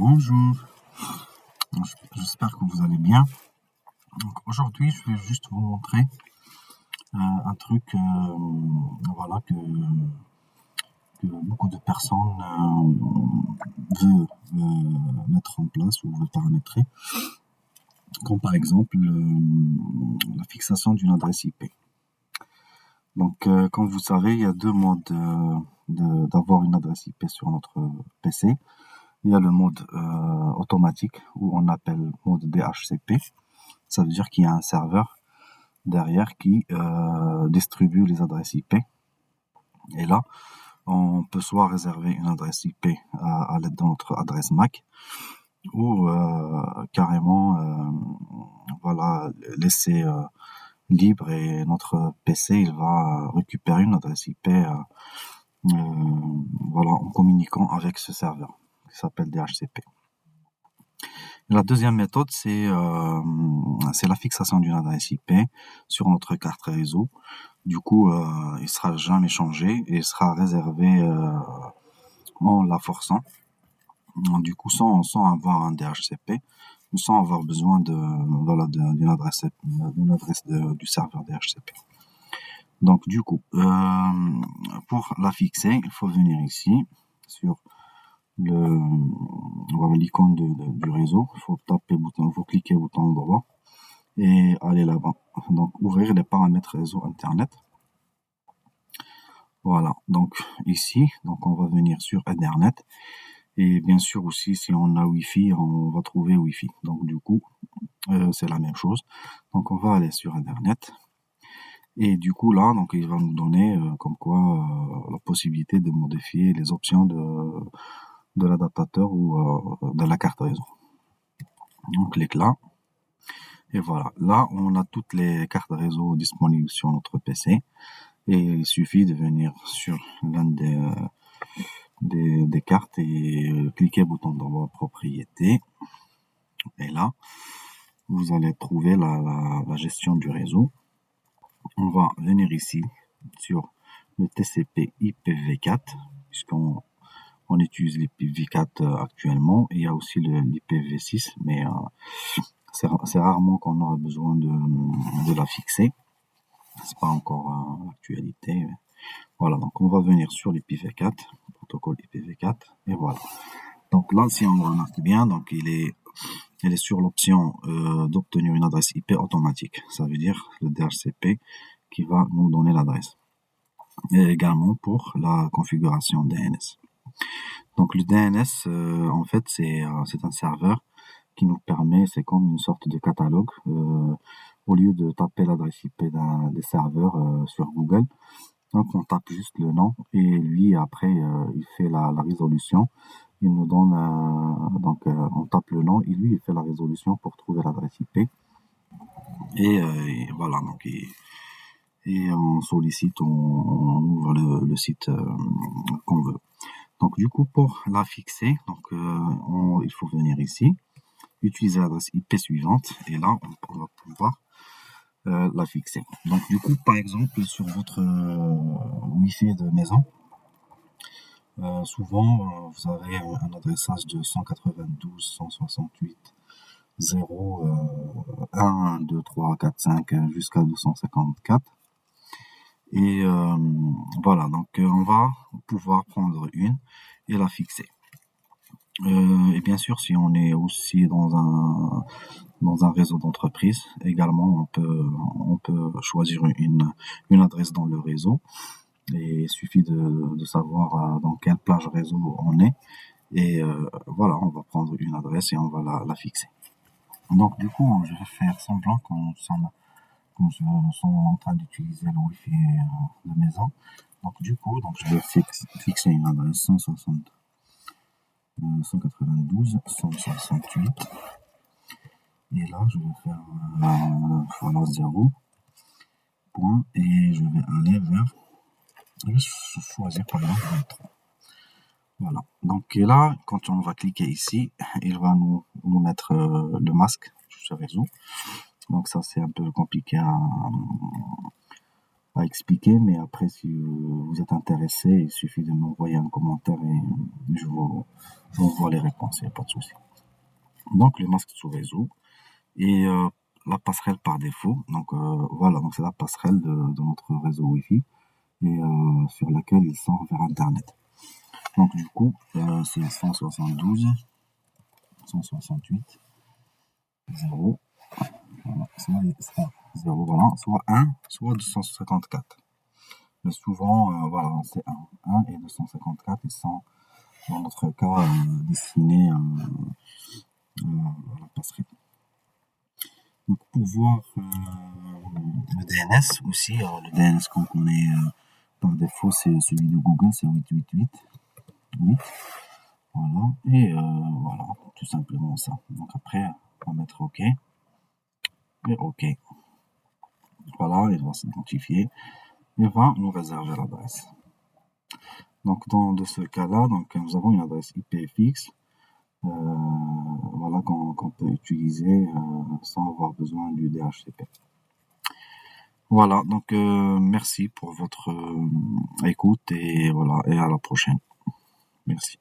Bonjour, j'espère que vous allez bien. Donc aujourd'hui, je vais juste vous montrer un truc voilà, que beaucoup de personnes veulent mettre en place ou veulent paramétrer, comme par exemple la fixation d'une adresse IP. Donc, comme vous savez, il y a deux modes d'avoir une adresse IP sur notre PC. Il y a le mode automatique, où on appelle mode DHCP. Ça veut dire qu'il y a un serveur derrière qui distribue les adresses IP. Et là, on peut soit réserver une adresse IP à l'aide de notre adresse MAC, ou carrément voilà, laisser libre, et notre PC il va récupérer une adresse IP voilà, en communiquant avec ce serveur qui s'appelle DHCP. La deuxième méthode, c'est la fixation d'une adresse IP sur notre carte réseau. Du coup, il sera jamais changé et il sera réservé en la forçant. Du coup, sans avoir un DHCP, ou sans avoir besoin d'une adresse du serveur DHCP. Donc, du coup, pour la fixer, il faut venir ici sur l'icône du réseau. Il faut cliquer bouton droit et aller là-bas. Donc, ouvrir les paramètres réseau Internet. Voilà. Donc, ici, donc on va venir sur Internet. Et bien sûr aussi, si on a Wi-Fi, on va trouver Wi-Fi. Donc, du coup, c'est la même chose. Donc, on va aller sur Internet. Et du coup, là, donc, il va nous donner comme quoi la possibilité de modifier les options de l'adaptateur ou de la carte réseau. On clique là. Et voilà. Là, on a toutes les cartes réseau disponibles sur notre PC. Et il suffit de venir sur l'un des cartes et cliquer bouton droit propriété. Et là, vous allez trouver la gestion du réseau. On va venir ici sur le TCP IPv4, puisqu'on utilise l'IPv4 actuellement. Il y a aussi l'IPv6, mais c'est rarement qu'on aura besoin de la fixer. C'est pas encore l'actualité. Voilà, donc on va venir sur l'IPv4, protocole IPv4, et voilà. Donc là, si on remarque bien, donc il est sur l'option d'obtenir une adresse IP automatique. Ça veut dire le DHCP qui va nous donner l'adresse. Et également pour la configuration DNS. Donc le DNS, en fait, c'est un serveur qui nous permet, c'est comme une sorte de catalogue. Au lieu de taper l'adresse IP des serveurs sur Google, donc on tape juste le nom et lui après il fait la résolution. Il nous donne on tape le nom et lui il fait la résolution pour trouver l'adresse IP. Et voilà, donc et on sollicite, on ouvre le site qu'on veut. Donc du coup, pour la fixer, donc il faut venir ici, utiliser l'adresse IP suivante, et là on va pouvoir la fixer. Donc du coup, par exemple, sur votre Wi-Fi de maison, souvent vous avez un adressage de 192.168.0.1.2.3.4.5 jusqu'à 254. Et voilà, donc on va pouvoir prendre une et la fixer. Et bien sûr, si on est aussi dans un réseau d'entreprise, également on peut choisir une adresse dans le réseau. Et il suffit de savoir dans quelle plage réseau on est. Et voilà, on va prendre une adresse et on va la fixer. Donc du coup, je vais faire semblant qu'on sommes en train d'utiliser le Wi-Fi de maison. Donc du coup, je vais fixer une adresse 192.168. Et là, je vais faire voilà 0 point et je vais aller vers, je vais choisir par exemple 23. Voilà. Donc et là, quand on va cliquer ici, il va nous mettre le masque sur ce réseau. Donc ça c'est un peu compliqué à expliquer, mais après, si vous êtes intéressé, il suffit de m'envoyer un commentaire et je vous envoie les réponses, il n'y a pas de souci. Donc, le masque sous réseau et la passerelle par défaut. Donc, voilà, donc c'est la passerelle de notre réseau Wi-Fi et sur laquelle il sort vers Internet. Donc, du coup, c'est 172, 168, 0, voilà, soit 0, voilà, soit 1, soit 254. Mais souvent, voilà, c'est 1 et 254 et sont, dans notre cas, destinés à la passerelle. Donc, pour voir le DNS aussi, alors le DNS qu'on connaît par défaut, c'est celui de Google, c'est 888. 8. Voilà, et voilà, tout simplement ça. Donc après, on va mettre OK, et OK. Voilà, il va s'identifier, et va nous réserver l'adresse. Donc de ce cas-là, donc nous avons une adresse IP fixe, voilà, qu'on peut utiliser sans avoir besoin du DHCP. Voilà, donc merci pour votre écoute et voilà, et à la prochaine. Merci.